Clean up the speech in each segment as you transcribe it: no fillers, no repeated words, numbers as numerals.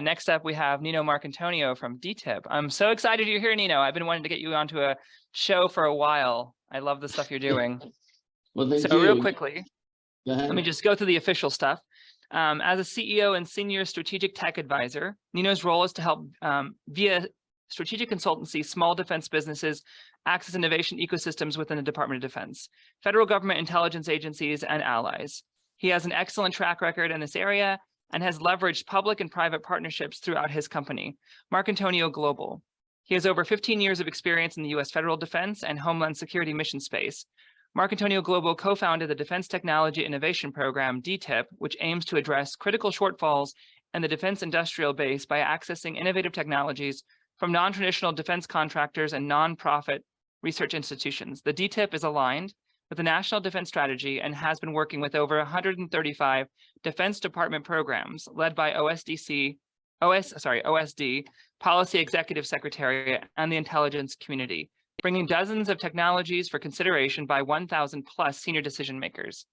Next up, we have Nino Marcantonio from DTIP. I'm so excited you're here, Nino. I've been wanting to get you onto a show for a while. I love the stuff you're doing. Well, thank you. Real quickly, let me just go through the official stuff. As a CEO and senior strategic tech advisor, Nino's role is to help via strategic consultancy, small defense businesses access innovation ecosystems within the Department of Defense, federal government intelligence agencies, and allies. He has an excellent track record in this area and has leveraged public and private partnerships throughout his company, Marcantonio Global. He has over 15 years of experience in the U.S. federal defense and homeland security mission space. Marcantonio Global co-founded the Defense Technology Innovation Program, DTIP, which aims to address critical shortfalls in the defense industrial base by accessing innovative technologies from non-traditional defense contractors and non-profit research institutions. The DTIP is aligned with the National Defense Strategy and has been working with over 135 Defense Department programs led by OSD, Policy Executive Secretariat, and the intelligence community, bringing dozens of technologies for consideration by 1,000 plus senior decision makers.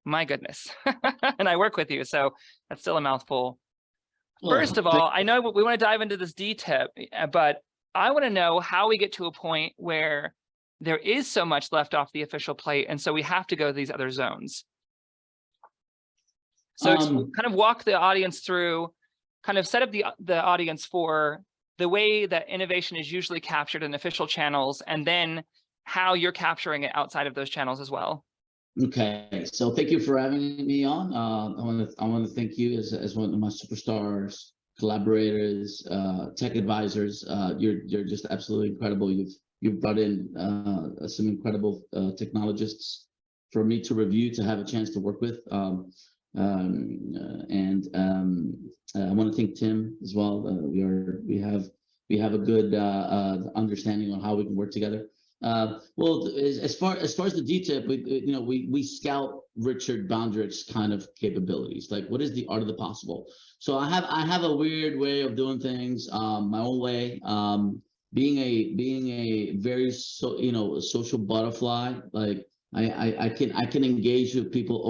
My goodness. And I work with you, so that's still a mouthful. First of all, I know we want to dive into this DTIP, but I want to know how we get to a point where there is so much left off the official plate, and so we have to go to these other zones. So kind of walk the audience through, kind of set up the audience for the way that innovation is usually captured in official channels, and then how you're capturing it outside of those channels as well. Okay, so thank you for having me on. I want to thank you as one of my superstars, collaborators, tech advisors. You're just absolutely incredible. You've brought in some incredible technologists for me to review, to have a chance to work with. I want to thank Tim as well. We have a good understanding on how we can work together. Well, as far as the DTIP, we scout Richard Bondrich's kind of capabilities. Like, what is the art of the possible? So I have a weird way of doing things, my own way. Being a very social butterfly, like I can engage with people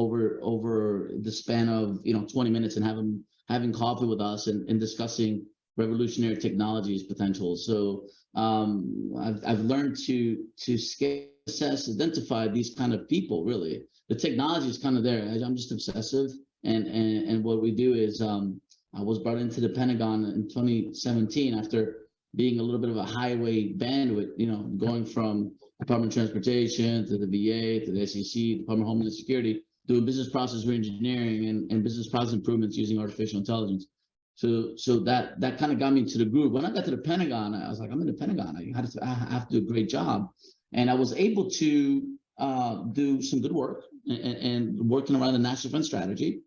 over the span of 20 minutes and having coffee with us and discussing revolutionary technologies potential. So I've learned to scale, assess, identify these kind of people. Really, the technology is kind of there. I'm just obsessive, and what we do is I was brought into the Pentagon in 2017 after being a little bit of a highway bandwidth, going from Department of Transportation to the VA to the SEC, Department of Homeland Security, doing business process reengineering and business process improvements using artificial intelligence. So that kind of got me to the groove. When I got to the Pentagon, I was like, I'm in the Pentagon. I have to do a great job. And I was able to do some good work and working around the National Defense Strategy.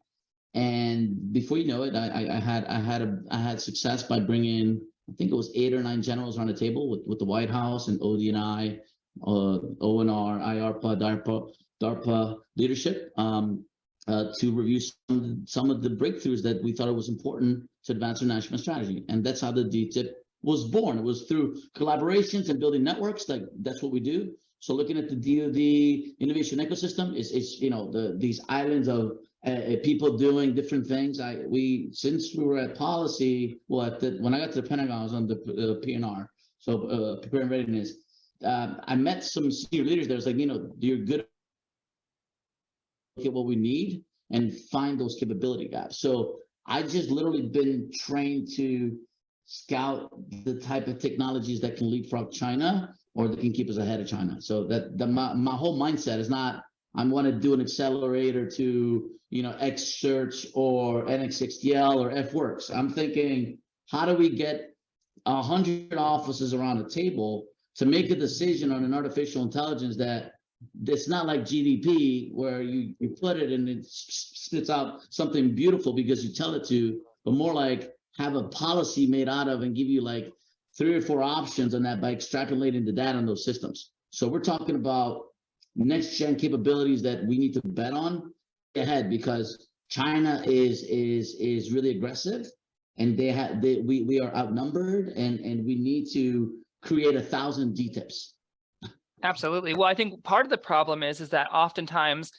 And before you know it, I had success by bringing, I think it was 8 or 9 generals around the table with the White House and ODNI, ONR, IARPA, DARPA leadership to review some of the breakthroughs that we thought it was important to advance our national strategy. And that's how the DTIP was born. It was through collaborations and building networks. That's what we do. So looking at the DoD innovation ecosystem is these islands of people doing different things. Since we were at policy, when I got to the Pentagon, I was on the PNR, so prepare and readiness. I met some senior leaders there. Was like, you're good. Look at what we need and find those capability gaps. So I just literally been trained to scout the type of technologies that can leapfrog China or that can keep us ahead of China. So my whole mindset is not I want to do an accelerator to X search or NXXDL or FWorks. I'm thinking, how do we get 100 offices around the table to make a decision on an artificial intelligence that's not like GDP where you put it and it spits out something beautiful because you tell it to, but more like have a policy made out of and give you like 3 or 4 options on that by extrapolating the data on those systems. So we're talking about next gen capabilities that we need to bet on ahead because China is really aggressive and we are outnumbered and we need to create 1,000 DTIPs. Absolutely. Well, I think part of the problem is that oftentimes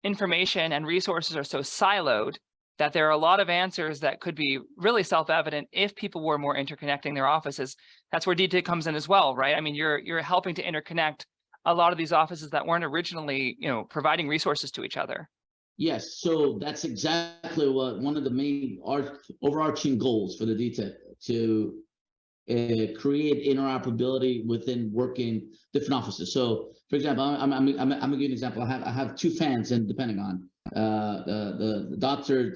information and resources are so siloed that there are a lot of answers that could be really self-evident if people were more interconnecting their offices. That's where DTIC comes in as well, right? I mean, you're helping to interconnect a lot of these offices that weren't originally, providing resources to each other. Yes, so that's exactly what one of the main overarching goals for the DTIC, to create interoperability within working different offices. So, for example, I'm gonna give you an example. I have two fans in the Pentagon. The Dr.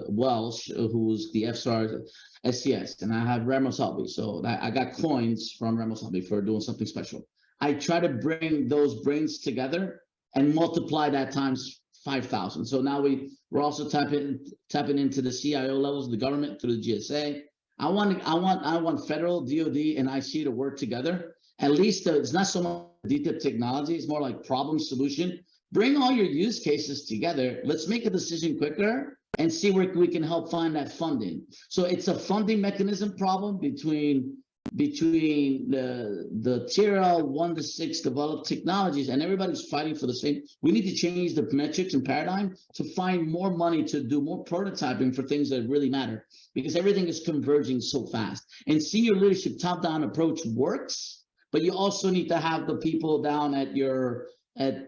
Welsh, who's the FSAR SCS, and I have Ramos Albi. So I got coins from Ramos Albi for doing something special. I try to bring those brains together and multiply that times 5,000. So now we're also tapping into the CIO levels of the government through the GSA. I want federal, DoD, and IC to work together. At least it's not so much DTIP technology, it's more like problem solution. Bring all your use cases together. Let's make a decision quicker and see where we can help find that funding. So it's a funding mechanism problem between the tier L 1 to 6 developed technologies, and everybody's fighting for the same. We need to change the metrics and paradigm to find more money to do more prototyping for things that really matter, because everything is converging so fast. And senior leadership top-down approach works, but you also need to have the people down at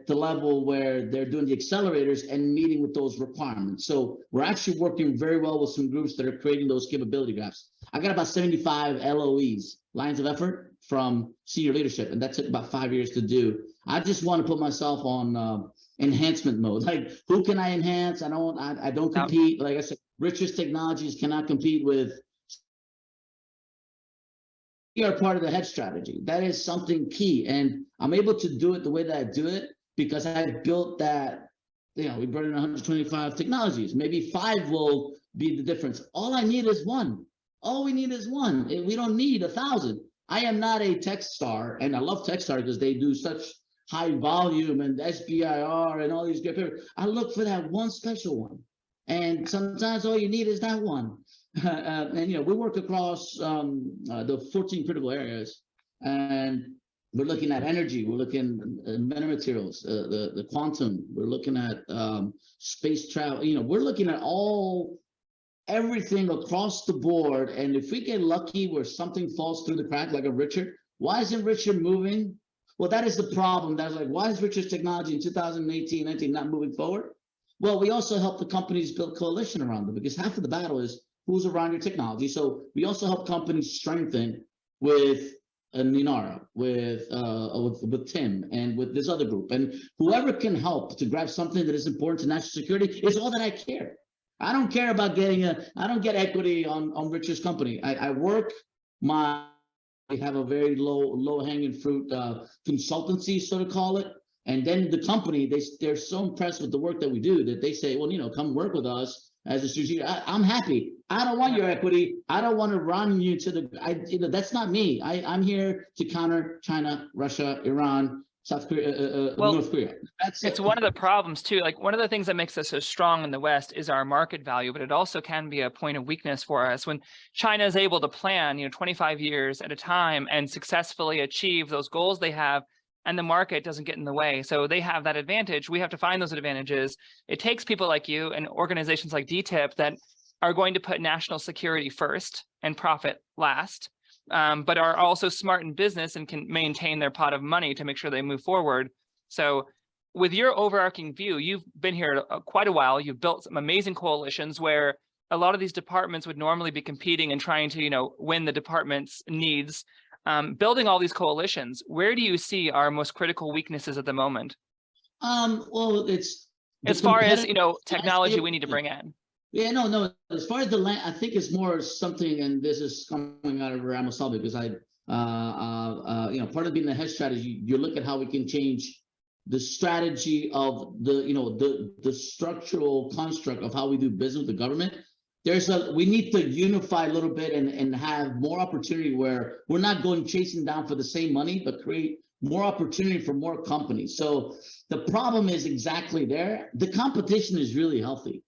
the level where they're doing the accelerators and meeting with those requirements. So we're actually working very well with some groups that are creating those capability graphs. I got about 75 LOEs, lines of effort, from senior leadership, and that took about 5 years to do. I just want to put myself on enhancement mode. Like, who can I enhance? I don't compete. Like I said, Richard's technologies cannot compete with. We are part of the hedge strategy. That is something key, and I'm able to do it the way that I do it because I built that. We brought in 125 technologies. Maybe 5 will be the difference. All I need is 1. All we need is 1. We don't need 1,000. I am not a Techstar, and I love Techstar because they do such high volume and SBIR and all these great papers. I look for that one special one, and sometimes all you need is that one. And we work across the 14 critical areas, and we're looking at energy, we're looking at metamaterials, the quantum, we're looking at space travel. We're looking at everything across the board. And if we get lucky where something falls through the crack, like a Richard, why isn't Richard moving? Well, that is the problem. That's like, why is Richard's technology in 2018, 19 not moving forward? Well, we also help the companies build coalition around them, because half of the battle is who's around your technology. So we also help companies strengthen with Inara, with Tim, and with this other group. And whoever can help to grab something that is important to national security is all that I care. I don't care about I don't get equity on Richard's company. I have a very low hanging fruit consultancy, so to call it. And then the company, they're so impressed with the work that we do that they say, well, come work with us as a strategic. I'm happy. I don't want your equity. I don't want to run you to that's not me. I'm here to counter China, Russia, Iran, South Korea, North Korea. It's one of the problems too. Like, one of the things that makes us so strong in the West is our market value, but it also can be a point of weakness for us. When China is able to plan, 25 years at a time and successfully achieve those goals they have, and the market doesn't get in the way. So they have that advantage. We have to find those advantages. It takes people like you and organizations like DTIP that are going to put national security first and profit last, but are also smart in business and can maintain their pot of money to make sure they move forward. So with your overarching view, you've been here quite a while. You've built some amazing coalitions where a lot of these departments would normally be competing and trying to, win the department's needs. Building all these coalitions, where do you see our most critical weaknesses at the moment? Well, it's as far as technology we need to bring in. Yeah, no. As far as the land, I think it's more something, and this is coming out of Ramos Albi, because part of being the hedge strategy, you look at how we can change the strategy of the structural construct of how we do business with the government. We need to unify a little bit and have more opportunity where we're not going chasing down for the same money, but create more opportunity for more companies. So the problem is exactly there. The competition is really healthy,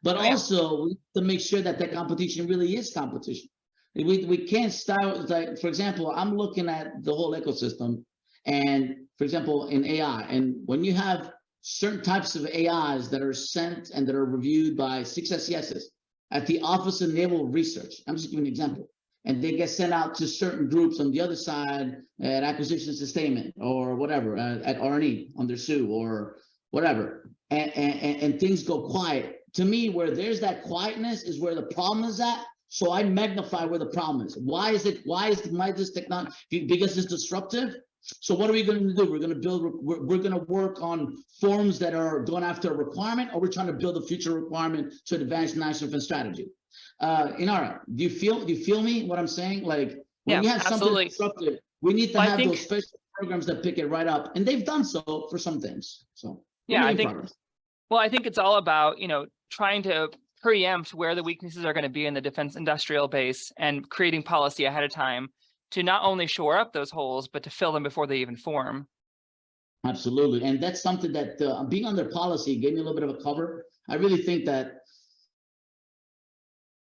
but also we have to make sure that the competition really is competition. We can't start, like, for example, I'm looking at the whole ecosystem, and for example, in AI, and when you have certain types of AIs that are sent and that are reviewed by 6 SCSs at the Office of Naval Research. I'm just giving an example. And they get sent out to certain groups on the other side at Acquisition Sustainment or whatever, at R&E under SUE or whatever. And things go quiet. To me, where there's that quietness is where the problem is at. So I magnify where the problem is. Why is this technology? Because it's disruptive. So what are we going to do? We're going to build, we're going to work on forms that are going after a requirement, or we're trying to build a future requirement to advance national defense strategy. Inara, do you feel me what I'm saying? Like when you have something disruptive, we need to have those special programs that pick it right up, and they've done so for some things. So yeah, I think it's all about, trying to preempt where the weaknesses are going to be in the defense industrial base and creating policy ahead of time to not only shore up those holes, but to fill them before they even form. Absolutely. And that's something that being under policy gave me a little bit of a cover. I really think that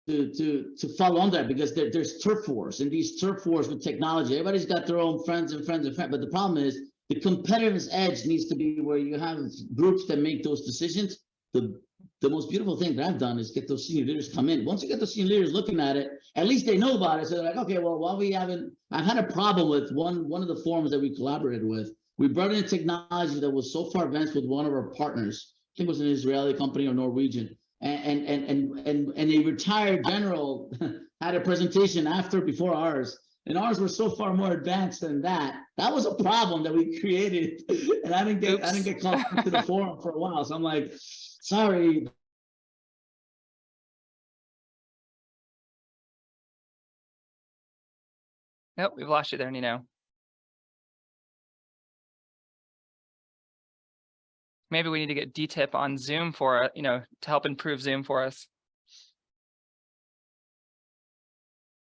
to follow on that, because there's turf wars, and these turf wars with technology, everybody's got their own friends, but the problem is the competitive edge needs to be where you have groups that make those decisions. The most beautiful thing that I've done is get those senior leaders come in. Once you get the senior leaders looking at it, at least they know about it. So they're like, okay, well, while we haven't, I've had a problem with one of the forums that we collaborated with. We brought in technology that was so far advanced with one of our partners. I think it was an Israeli company or Norwegian. And a retired general had a presentation before ours. And ours were so far more advanced than that. That was a problem that we created. And I didn't get called to the forum for a while. So I'm like, sorry. Nope, we've lost you there, Nino. Maybe we need to get DTIP on Zoom for, to help improve Zoom for us.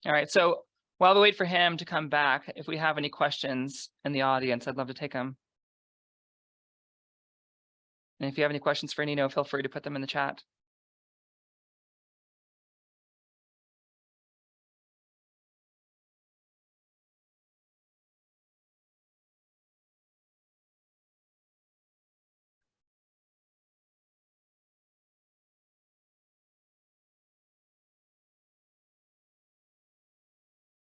All right, so while we wait for him to come back, if we have any questions in the audience, I'd love to take them. And if you have any questions for Nino, feel free to put them in the chat.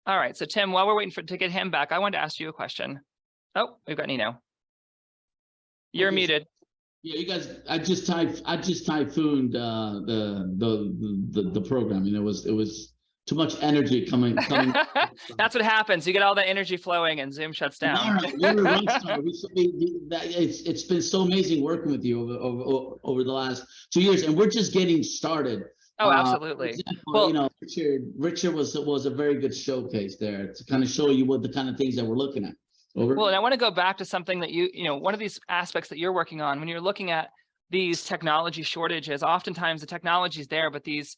All right, so Tim, while we're waiting to get him back, I wanted to ask you a question. Oh, we've got Nino. You're muted. Yeah, you guys. I just typhooned the program. It was too much energy coming. That's what happens. You get all that energy flowing, and Zoom shuts down. It's been so amazing working with you over the last 2 years, and we're just getting started. Oh, absolutely. Example, well, Richard was a very good showcase there to kind of show you what the kind of things that we're looking at. Over. Well, and I want to go back to something that one of these aspects that you're working on when you're looking at these technology shortages. Oftentimes the technology is there, but these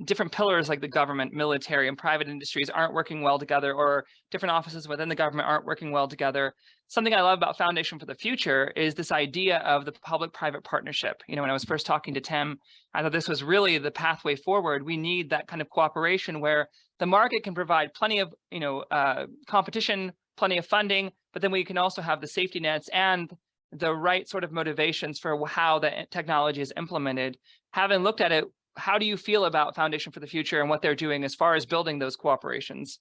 different pillars like the government, military, and private industries aren't working well together, or different offices within the government aren't working well together. Something I love about Foundation for the Future is this idea of the public-private partnership. When I was first talking to Tim, I thought this was really the pathway forward. We need that kind of cooperation where the market can provide plenty of competition, plenty of funding, but then we can also have the safety nets and the right sort of motivations for how the technology is implemented. Having looked at it, how do you feel about Foundation for the Future and what they're doing as far as building those cooperations?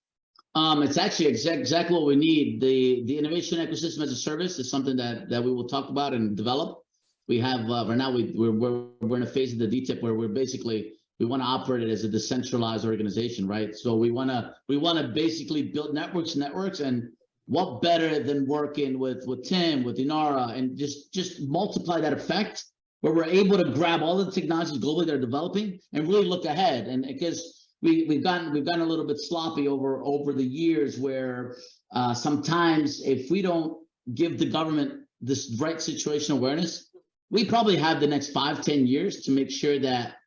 It's actually exactly what we need. The innovation ecosystem as a service is something that we will talk about and develop. We have right now we're in a phase of the DTIP where we want to operate it as a decentralized organization, right? So we want to basically build networks, and what better than working with Tim, with Inara, and just multiply that effect where we're able to grab all the technologies globally they're developing and really look ahead. And because we've gotten a little bit sloppy over the years where sometimes if we don't give the government this right situational awareness, we probably have the next 5-10 years to make sure that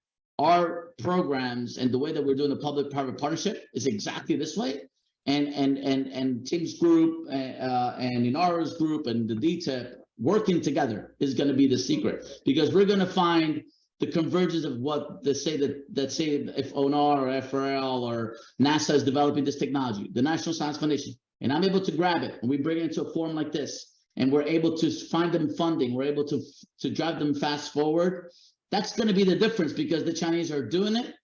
our programs and the way that we're doing the public-private partnership is exactly this way. And Tim's group and Inara's group and the DTIP working together is going to be the secret, because we're going to find the convergence of what they say that say if ONR or FRL or NASA is developing this technology, the National Science Foundation, and I'm able to grab it and we bring it into a forum like this, and we're able to find them funding, we're able to drive them fast forward, that's going to be the difference, because the Chinese are doing it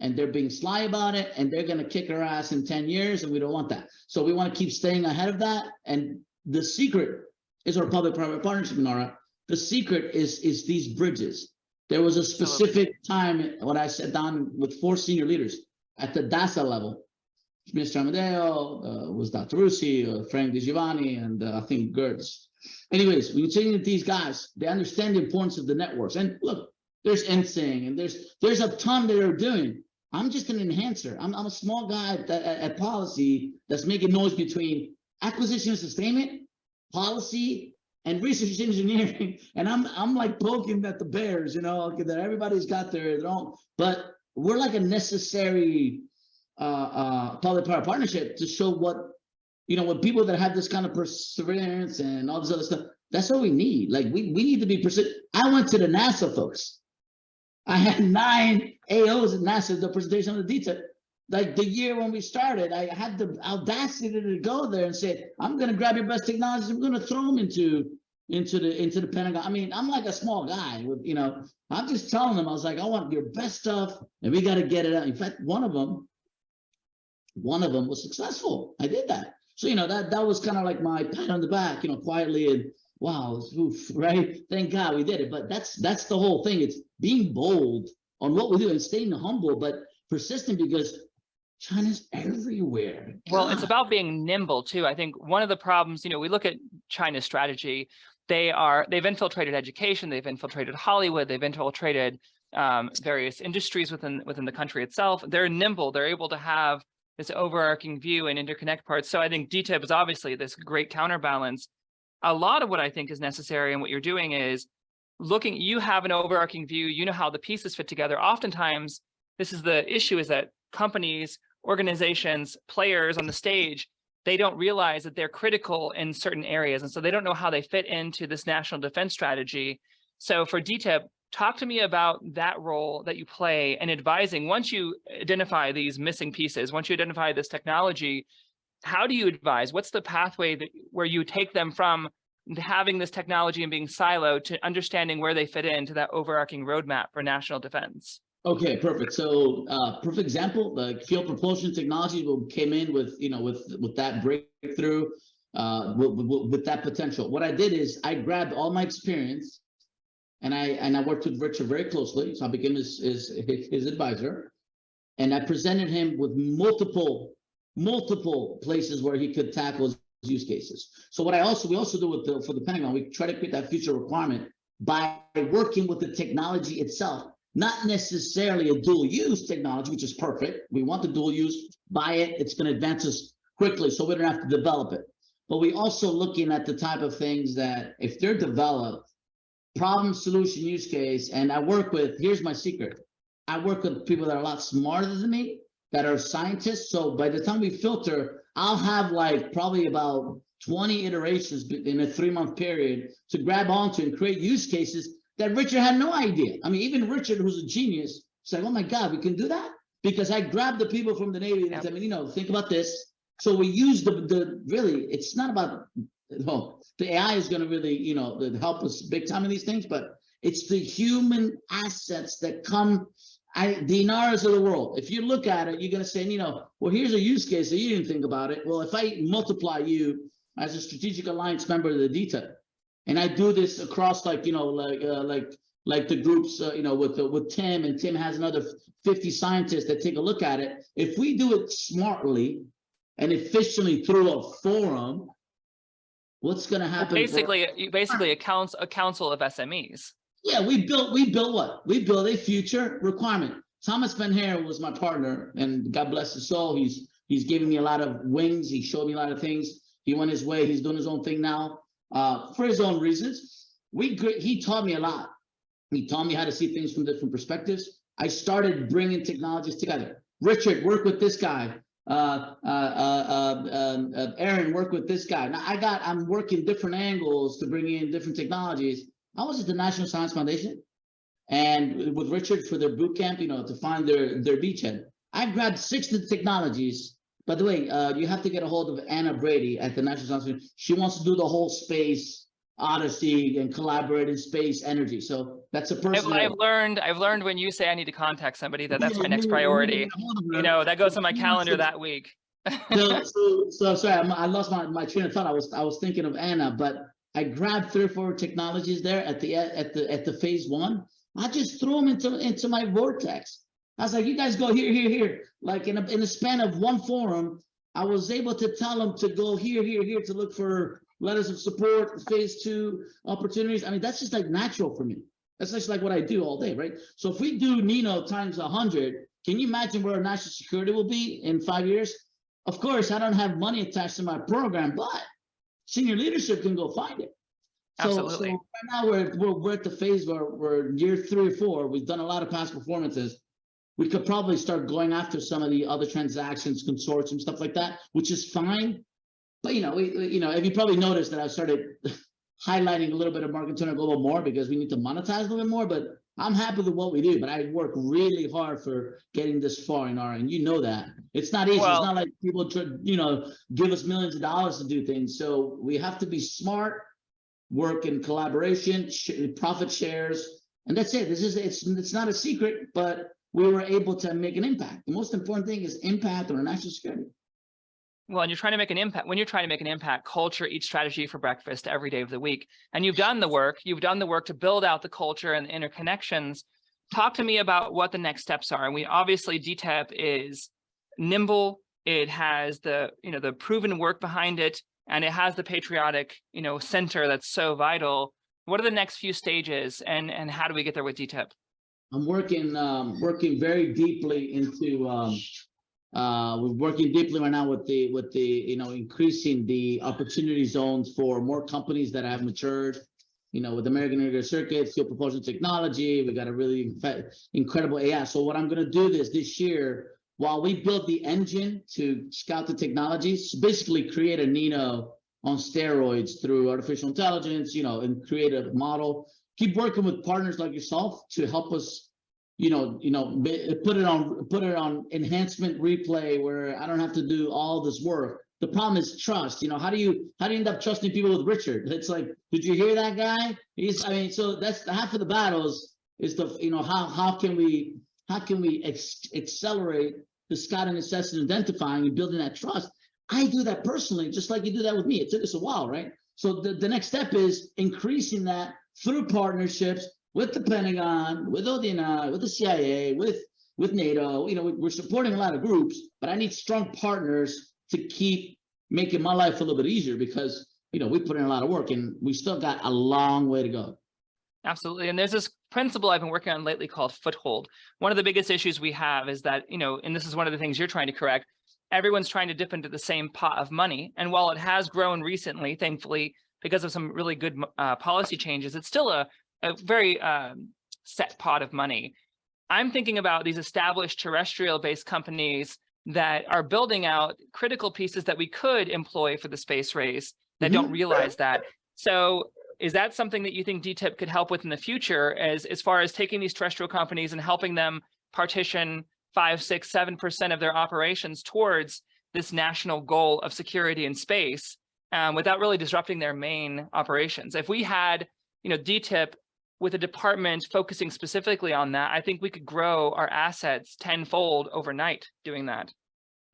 and they're being sly about it, and they're going to kick our ass in 10 years, and we don't want that. So we want to keep staying ahead of that. And the secret is our public-private partnership, Inara. The secret is these bridges. There was a specific time when I sat down with 4 senior leaders at the DASA level. Mr. Amadeo, was Dr. Russi, Frank Di Giovanni, and I think Gertz. Anyways, when you're saying that these guys, they understand the importance of the networks. And look, there's NSYNC, and there's a ton that they're doing. I'm just an enhancer. I'm a small guy at policy that's making noise between acquisition and sustainment, policy, and research engineering. And I'm like poking at the bears, you know, that everybody's got their own, but we're like a necessary public-private partnership to show what, you know, what people that have this kind of perseverance and all this other stuff, that's what we need. Like we need to be persistent. I went to the NASA folks. I had 9 AOs at NASA, the presentation on the detail. Like the year when we started, I had the audacity to go there and say, I'm going to grab your best technologies. I'm going to throw them into the Pentagon. I mean, I'm like a small guy with, you know, I'm just telling them, I was like, I want your best stuff and we got to get it out. In fact, one of them was successful. I did that. So, you know, that was kind of like my pat on the back, you know, quietly, and wow, oof, right? Thank God we did it. But that's the whole thing. It's being bold on what we do and staying humble, but persistent, because China's everywhere. Well, it's about being nimble too. I think one of the problems, you know, we look at China's strategy. They've infiltrated education, they've infiltrated Hollywood, they've infiltrated various industries within the country itself. They're nimble. They're able to have this overarching view and interconnect parts. So I think DTIP is obviously this great counterbalance. A lot of what I think is necessary and what you're doing is looking, you have an overarching view, you know how the pieces fit together. Oftentimes, this is the issue, is that companies, organizations, players on the stage, they don't realize that they're critical in certain areas. And so they don't know how they fit into this national defense strategy. So for DTIP, talk to me about that role that you play in advising. Once you identify these missing pieces, once you identify this technology, how do you advise? What's the pathway where you take them from having this technology and being siloed to understanding where they fit into that overarching roadmap for national defense? Okay, perfect. So, perfect example, the fuel propulsion technology came in with, you know, with that breakthrough, with that potential. What I did is I grabbed all my experience, and I worked with Richard very closely. So I became his advisor, and I presented him with multiple places where he could tackle his use cases. So what we also do for the Pentagon, we try to create that future requirement by working with the technology itself, not necessarily a dual use technology, which is perfect. We want the dual use, buy it, it's going to advance us quickly, so we don't have to develop it. But we also looking at the type of things that if they're developed, problem, solution, use case, and I work with, here's my secret, I work with people that are a lot smarter than me, that are scientists. So by the time we filter, I'll have like probably about 20 iterations in a 3-month period to grab onto and create use cases that Richard had no idea. I mean, even Richard, who's a genius, said, oh my God, we can do that? Because I grabbed the people from the Navy and said, I mean, you know, think about this. So we use really, it's not about, well, the AI is going to really, you know, help us big time in these things, but it's the human assets that come, the Inaras of the world. If you look at it, you're going to say, you know, well, here's a use case that you didn't think about it. Well, if I multiply you as a strategic alliance member of the DTA, and I do this across, like, you know, like the groups, you know, with Tim, and Tim has another 50 scientists that take a look at it. If we do it smartly and efficiently through a forum, what's going to happen? Basically, a council of SMEs. Yeah, we built what? We built a future requirement. Thomas Ben Hare was my partner, and God bless his soul. He's given me a lot of wings. He showed me a lot of things. He went his way. He's doing his own thing now, for his own reasons. He taught me a lot. He taught me how to see things from different perspectives. I started bringing technologies together. Richard, work with this guy. Aaron, work with this guy. Now I'm working different angles to bring in different technologies. I was at the National Science Foundation, and with Richard for their boot camp, you know, to find their beachhead. I grabbed 6 technologies By the way, you have to get a hold of Anna Brady at the National Science Foundation. She wants to do the whole space odyssey and collaborate in space energy. So that's a person. I've learned when you say I need to contact somebody that's my next You priority. get a hold of her. You know, that goes on my She calendar wants to- that week. So sorry, I lost my train of thought. I was thinking of Anna, but I grabbed 3 or 4 technologies there at the phase 1. I just threw them into my vortex. I was like, you guys go here, here, here. Like in a span of 1 forum, I was able to tell them to go here, here, here to look for letters of support, phase 2 opportunities. I mean, that's just like natural for me. That's just like what I do all day, right? So if we do Nino times 100, can you imagine where our national security will be in 5 years? Of course, I don't have money attached to my program, but senior leadership can go find it. Absolutely. So right now we're at the phase where we're year 3 or 4. We've done a lot of past performances. We could probably start going after some of the other transactions, consortium, stuff like that, which is fine. But if you probably noticed that I started highlighting a little bit of Marcantonio Global more because we need to monetize a little bit more. But I'm happy with what we do. But I work really hard for getting this far, Inara, and you know that it's not easy. It's not like people give us millions of dollars to do things. So we have to be smart, work in collaboration, profit shares, and that's it. It's not a secret, but we were able to make an impact. The most important thing is impact on our national security. Well, and you're trying to make an impact. When you're trying to make an impact, culture eats strategy for breakfast every day of the week. And you've done the work. You've done the work to build out the culture and the interconnections. Talk to me about what the next steps are. And we obviously DTEP is nimble. It has the proven work behind it, and it has the patriotic center that's so vital. What are the next few stages, and how do we get there with DTEP? I'm working very deeply into. We're working deeply right now with the increasing the opportunity zones for more companies that have matured. With American Integrated Circuits, fuel propulsion technology, we got a really incredible AI. So what I'm going to do this year, while we build the engine to scout the technologies, basically create a Nino on steroids through artificial intelligence, and create a model. Keep working with partners like yourself to help us, put it on enhancement replay where I don't have to do all this work. The problem is trust. How do you end up trusting people with Richard? It's like, did you hear that guy? So that's half of the battles is how can we accelerate the scouting, assessing, identifying, and building that trust. I do that personally, just like you do that with me. It took us a while, right? So the next step is increasing that through partnerships with the Pentagon, with ODNI, with the CIA, with NATO. We're supporting a lot of groups, but I need strong partners to keep making my life a little bit easier because, we put in a lot of work and we still got a long way to go. Absolutely. And there's this principle I've been working on lately called foothold. One of the biggest issues we have is that, and this is one of the things you're trying to correct, everyone's trying to dip into the same pot of money. And while it has grown recently, thankfully, because of some really good policy changes, it's still a very set pot of money. I'm thinking about these established terrestrial-based companies that are building out critical pieces that we could employ for the space race that don't realize that. So is that something that you think DTIP could help with in the future as far as taking these terrestrial companies and helping them partition 5, 6, 7% of their operations towards this national goal of security in space without really disrupting their main operations? If we had, DTIP with a department focusing specifically on that, I think we could grow our assets tenfold overnight doing that.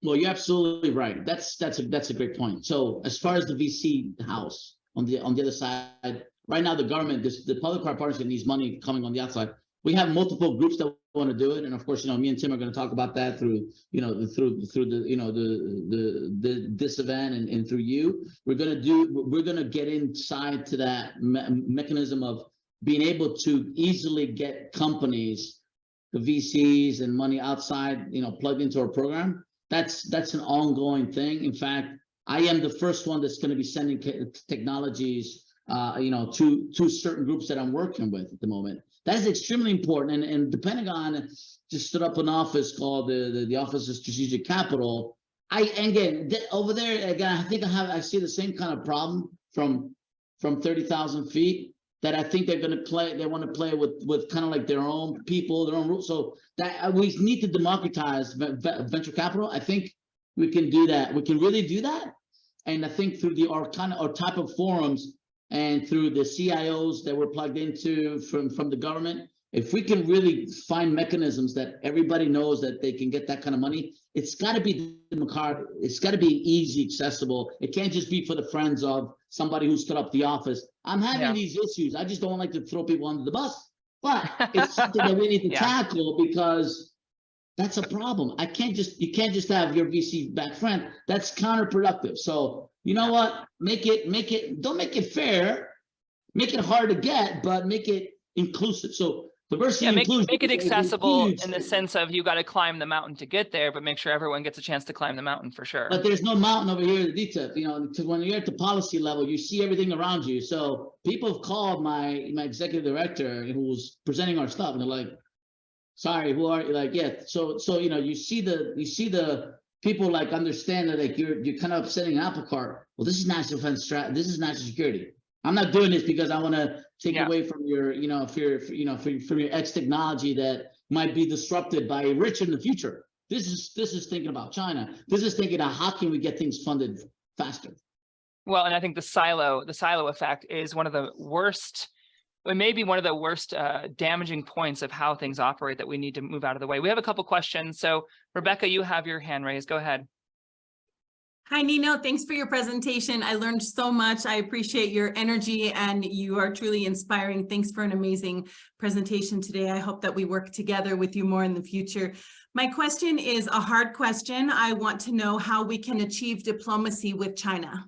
Well, you're absolutely right. That's a great point. So as far as the VC house on the other side, right now the government, the public-private partnership needs money coming on the outside. We have multiple groups that want to do it, and of course, me and Tim are going to talk about that through this event and through you. We're going to get inside to that mechanism of being able to easily get companies, the VCs and money outside, plugged into our program. That's an ongoing thing. In fact, I am the first one that's going to be sending technologies, to certain groups that I'm working with at the moment. That is extremely important. And the Pentagon just stood up an office called the Office of Strategic Capital. Over there again, I think I see the same kind of problem from 30,000 feet. That I think they're going to play. They want to play with kind of like their own people, their own rules. So that we need to democratize venture capital. I think we can do that. We can really do that. And I think through our type of forums and through the CIOs that we're plugged into from the government, if we can really find mechanisms that everybody knows that they can get that kind of money, it's got to be it's got to be easy, accessible. It can't just be for the friends of somebody who stood up the office. I'm having these issues. I just don't like to throw people under the bus, but it's something that we need to tackle, because that's a problem. You can't just have your VC back friend. That's counterproductive. So you know what? Don't make it fair. Make it hard to get, but make it inclusive. So diversity, inclusion, make it accessible in the sense of you got to climb the mountain to get there, but make sure everyone gets a chance to climb the mountain for sure. But there's no mountain over here at the DTIP. You know, when you're at the policy level, you see everything around you. So people have called my executive director who's presenting our stuff, and they're like, sorry, who are you? Like, yeah. So you know, you see the people like understand that like you're kind of upsetting an apple cart. Well, this is national defense strategy. This is national security. I'm not doing this because I want to take away from your, you know, from your X technology that might be disrupted by rich in the future. This is thinking about China. This is thinking of how can we get things funded faster. Well, and I think the silo effect is one of the worst. It may be one of the worst damaging points of how things operate that we need to move out of the way. We have a couple questions. So Rebecca, you have your hand raised. Go ahead. Hi, Nino. Thanks for your presentation. I learned so much. I appreciate your energy, and you are truly inspiring. Thanks for an amazing presentation today. I hope that we work together with you more in the future. My question is a hard question. I want to know how we can achieve diplomacy with China.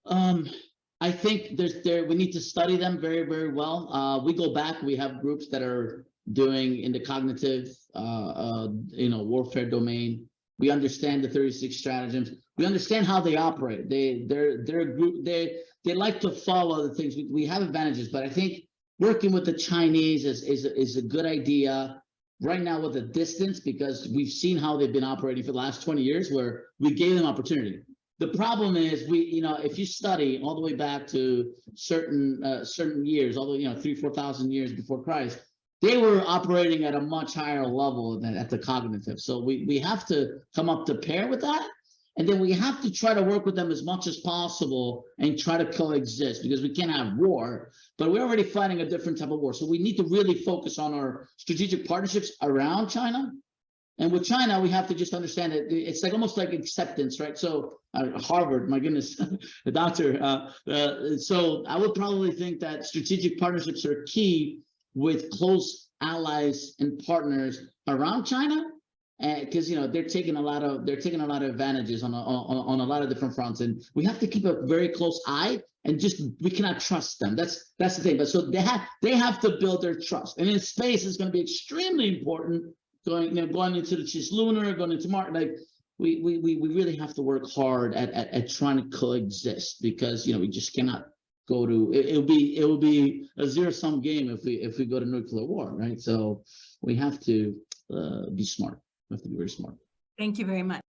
I think we need to study them very, very well. We go back. We have groups that are doing in the cognitive, warfare domain. We understand the 36 stratagems. We understand how they operate. They're a group. They like to follow the things. We have advantages, but I think working with the Chinese is a good idea right now with a distance, because we've seen how they've been operating for the last 20 years, where we gave them opportunity. The problem is if you study all the way back to certain years, all the 3,000-4,000 years before Christ, they were operating at a much higher level than at the cognitive. So we have to come up to pair with that. And then we have to try to work with them as much as possible and try to coexist, because we can't have war, but we're already fighting a different type of war. So we need to really focus on our strategic partnerships around China. And with China, we have to just understand that it's like almost like acceptance, right? So Harvard, my goodness, the doctor. So I would probably think that strategic partnerships are key with close allies and partners around China, because they're taking a lot of advantages on a lot of different fronts, and we have to keep a very close eye, and we cannot trust them. That's the thing. But so they have to build their trust, and in space is going to be extremely important. Going into the cislunar, going into Mars, like we really have to work hard at trying to coexist, because we just cannot go to it will be a zero-sum game if we go to nuclear war, right? So we have to be smart. We have to be very smart. Thank you very much.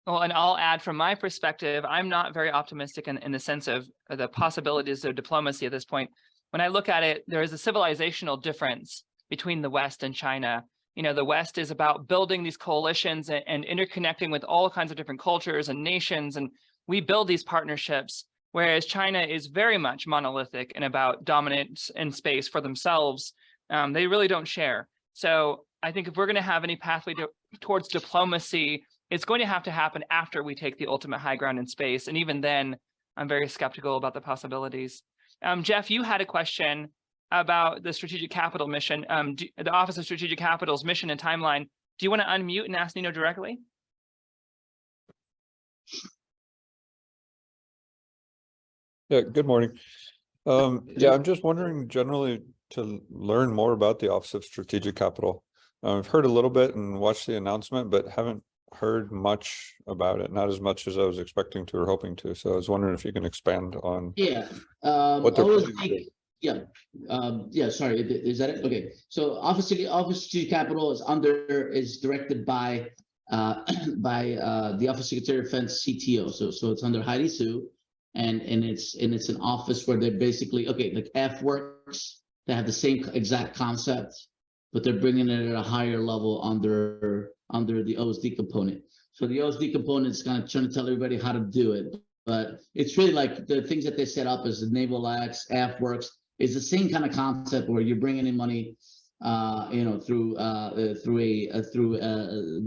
Well, and I'll add from my perspective, I'm not very optimistic in the sense of the possibilities of diplomacy at this point. When I look at it, there is a civilizational difference between the West and China. The West is about building these coalitions and interconnecting with all kinds of different cultures and nations, and we build these partnerships. Whereas China is very much monolithic and about dominance in space for themselves. They really don't share. So I think if we're going to have any pathway towards diplomacy, it's going to happen after we take the ultimate high ground in space. And even then, I'm very skeptical about the possibilities. Jeff, you had a question about the Strategic Capital mission, the Office of Strategic Capital's mission and timeline. Do you want to unmute and ask Nino directly? Yeah, good morning. I'm just wondering generally to learn more about the Office of Strategic Capital. I've heard a little bit and watched the announcement, but haven't heard much about it, not as much as I was expecting to or hoping to. So I was wondering if you can expand on what they're planning. Sorry, is that it? Okay, so Office of Strategic Capital is directed by the Office of Secretary of Defense CTO. So it's under Heidi Su. And it's an office where they're basically like F-Works. They have the same exact concept, but they're bringing it at a higher level under the OSD component. So the OSD component is kind of trying to tell everybody how to do it. But it's really like the things that they set up as the Naval X, AFWorks, is the same kind of concept where you're bringing in money, through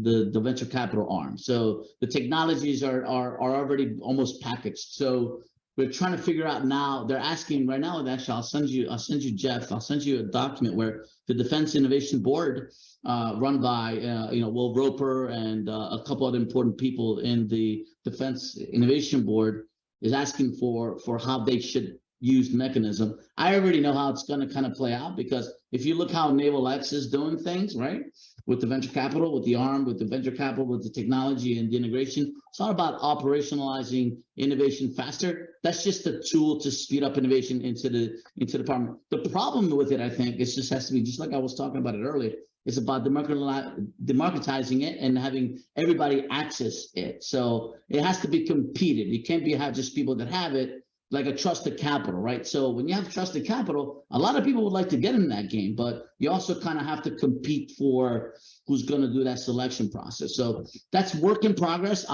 the venture capital arm. So the technologies are already almost packaged. So we're trying to figure out now. They're asking right now. Actually, I'll send you, Jeff. I'll send you a document where the Defense Innovation Board, run by Will Roper and a couple other important people in the Defense Innovation Board, is asking for how they should use the mechanism. I already know how it's going to kind of play out, because if you look how Naval X is doing things, right, with the venture capital, with the arm, with the venture capital, with the technology and the integration, it's not about operationalizing innovation faster. That's just a tool to speed up innovation into the department. The problem with it, I think, is just has to be, just like I was talking about it earlier, it's about democratizing it and having everybody access it. So it has to be competed. You can't have just people that have it, like a trusted capital, right? So when you have trusted capital, a lot of people would like to get in that game, but you also kind of have to compete for who's going to do that selection process. So that's work in progress.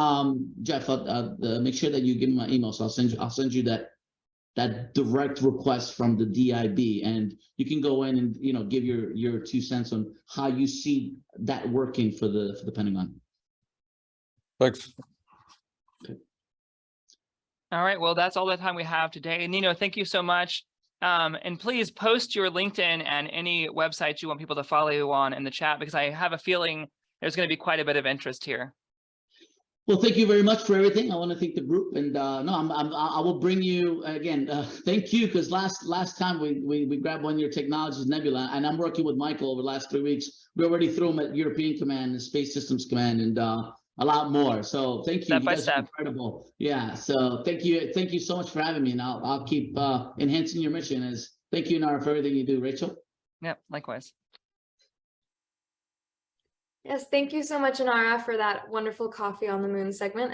Jeff, make sure that you give me my email, so I'll send you that direct request from the DIB, and you can go in and give your 2 cents on how you see that working for the Pentagon. Thanks. All right, well, that's all the time we have today. Nino, thank you so much. And please post your LinkedIn and any websites you want people to follow you on in the chat, because I have a feeling there's going to be quite a bit of interest here. Well, thank you very much for everything. I want to thank the group, and I will bring you again. Thank you, because last time we grabbed one of your technologies, Nebula, and I'm working with Michael over the last 3 weeks. We already threw him at European Command and Space Systems Command, and a lot more. So thank you. Step by you guys step. are incredible. Yeah. So thank you so much for having me, and I'll keep enhancing your mission. Thank you, Inara, for everything you do. Rachael. Yeah, likewise. Yes, thank you so much, Inara, for that wonderful Coffee on the Moon segment.